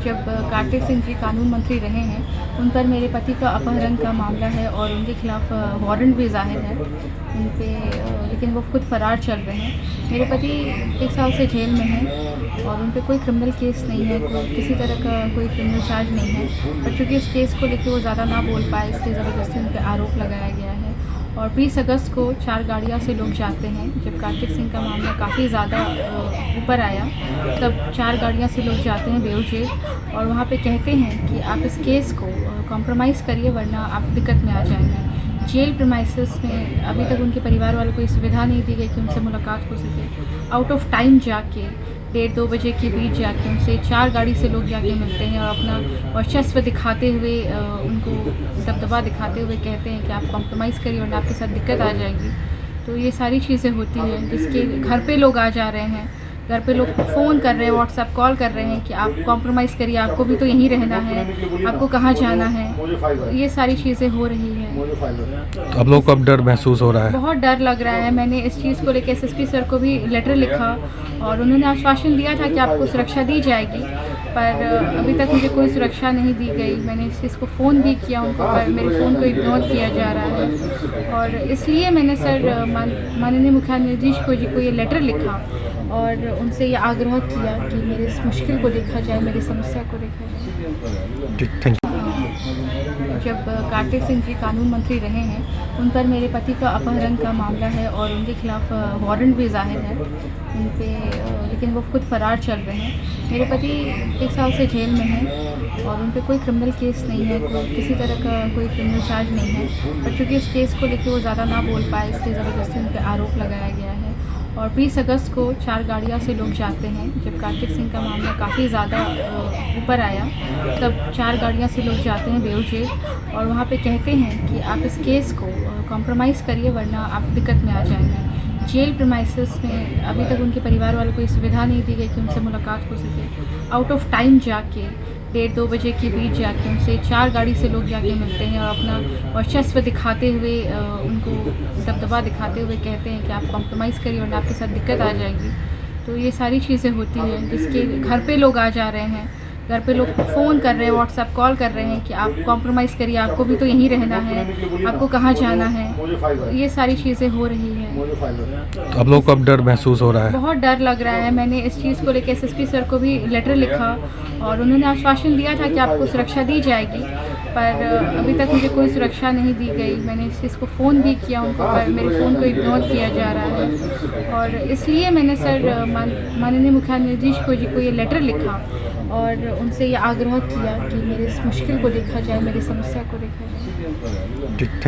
जब कार्तिक सिंह जी कानून मंत्री रहे हैं, उन पर मेरे पति का अपहरण का मामला है और उनके खिलाफ वारंट भी ज़ाहिर है उन पे, लेकिन वो खुद फ़रार चल रहे हैं। मेरे पति 1 साल से जेल में हैं और उन पे कोई क्रिमिनल केस नहीं है, कोई किसी तरह का कोई क्रिमिनल चार्ज नहीं है। पर चूँकि इस केस को लेकर वो ज़्यादा ना बोल पाए, इसलिए ज़बरदस्ती उन पर आरोप लगाया गया है। और 20 अगस्त को 4 गाड़ियाँ से लोग जाते हैं। जब कार्तिक सिंह का मामला काफ़ी ज़्यादा ऊपर आया, तब 4 गाड़ियाँ से लोग जाते हैं बेऊ जेल और वहाँ पे कहते हैं कि आप इस केस को कॉम्प्रोमाइज़ करिए, वरना आप दिक्कत में आ जाएंगे। जेल प्रीमाइसेस में अभी तक उनके परिवार वालों को ये सुविधा नहीं दी गई कि उनसे मुलाकात हो सके। आउट ऑफ टाइम जाके 1:30-2 बजे के बीच जाके उनसे 4 गाड़ी से लोग जाके मिलते हैं और अपना वर्चस्व दिखाते हुए, उनको दबदबा दिखाते हुए कहते हैं कि आप कॉम्प्रोमाइज़ करिए वरना आपके साथ दिक्कत आ जाएगी। तो ये सारी चीज़ें होती हैं, जिसके घर पे लोग आ जा रहे हैं, घर पे लोग फ़ोन कर रहे हैं, व्हाट्सएप कॉल कर रहे हैं कि आप कॉम्प्रोमाइज़ करिए, आपको भी तो यहीं रहना है, आपको कहाँ जाना है। ये सारी चीज़ें हो रही हैं। आप लोगों को अब डर महसूस हो रहा है? बहुत डर लग रहा है। मैंने इस चीज़ को लेकर एसएसपी सर को भी लेटर लिखा और उन्होंने आश्वासन दिया था कि आपको सुरक्षा दी जाएगी, पर अभी तक मुझे कोई सुरक्षा नहीं दी गई। मैंने इस चीज़ को फ़ोन भी किया उनको, पर मेरे फ़ोन को इग्नोर किया जा रहा है और इसलिए मैंने सर माननीय मुख्याधीश जी को ये लेटर लिखा और उनसे ये आग्रह किया कि मेरी इस मुश्किल को देखा जाए, मेरी समस्या को देखा जाए। ठीक, थैंक यू। जब कार्तिक सिंह जी कानून मंत्री रहे हैं, उन पर मेरे पति का अपहरण का मामला है और उनके खिलाफ वारंट भी ज़ाहिर है उन पे, लेकिन वो खुद फ़रार चल रहे हैं। मेरे पति 1 साल से जेल में हैं और उन पे कोई क्रिमिनल केस नहीं है, कोई किसी तरह का कोई क्रिमिनल चार्ज नहीं है। पर चूँकि इस केस को लेकर वो ज़्यादा ना बोल पाए, इसलिए ज़बरदस्ती उन पर आरोप लगाया गया है। और 20 अगस्त को 4 गाड़ियाँ से लोग जाते हैं। जब कार्तिक सिंह का मामला काफ़ी ज़्यादा ऊपर आया, तब 4 गाड़ियाँ से लोग जाते हैं बेऊ जेल और वहाँ पे कहते हैं कि आप इस केस को कॉम्प्रोमाइज़ करिए, वरना आप दिक्कत में आ जाएंगे। जेल प्रीमाइसेस में अभी तक उनके परिवार वालों को ये सुविधा नहीं दी गई कि उनसे मुलाकात हो सके। आउट ऑफ टाइम जाके 1:30-2 बजे के बीच जाके उनसे 4 गाड़ी से लोग जाके मिलते हैं और अपना वर्चस्व दिखाते हुए, उनको दबदबा दिखाते हुए कहते हैं कि आप कॉम्प्रोमाइज़ करिए वरना आपके साथ दिक्कत आ जाएगी। तो ये सारी चीज़ें होती हैं, जिसके घर पे लोग आ जा रहे हैं, घर पे लोग फ़ोन कर रहे हैं, व्हाट्सएप कॉल कर रहे हैं कि आप कॉम्प्रोमाइज़ करिए, आपको भी तो यहीं रहना है, आपको कहाँ जाना है। ये सारी चीज़ें हो रही हैं। आप लोगों को अब डर महसूस हो रहा है? बहुत डर लग रहा है। मैंने इस चीज़ को लेकर एसएसपी सर को भी लेटर लिखा और उन्होंने आश्वासन दिया था कि आपको सुरक्षा दी जाएगी, पर अभी तक मुझे कोई सुरक्षा नहीं दी गई। मैंने इस चीज़ को फ़ोन भी किया उनको, पर मेरे फ़ोन को इग्नोर किया जा रहा है और इसलिए मैंने सर माननीय मुख्याधीश जी को ये लेटर लिखा और उनसे ये आग्रह किया कि मेरी इस मुश्किल को देखा जाए, मेरी समस्या को देखा जाए। ठीक, थैंक यू।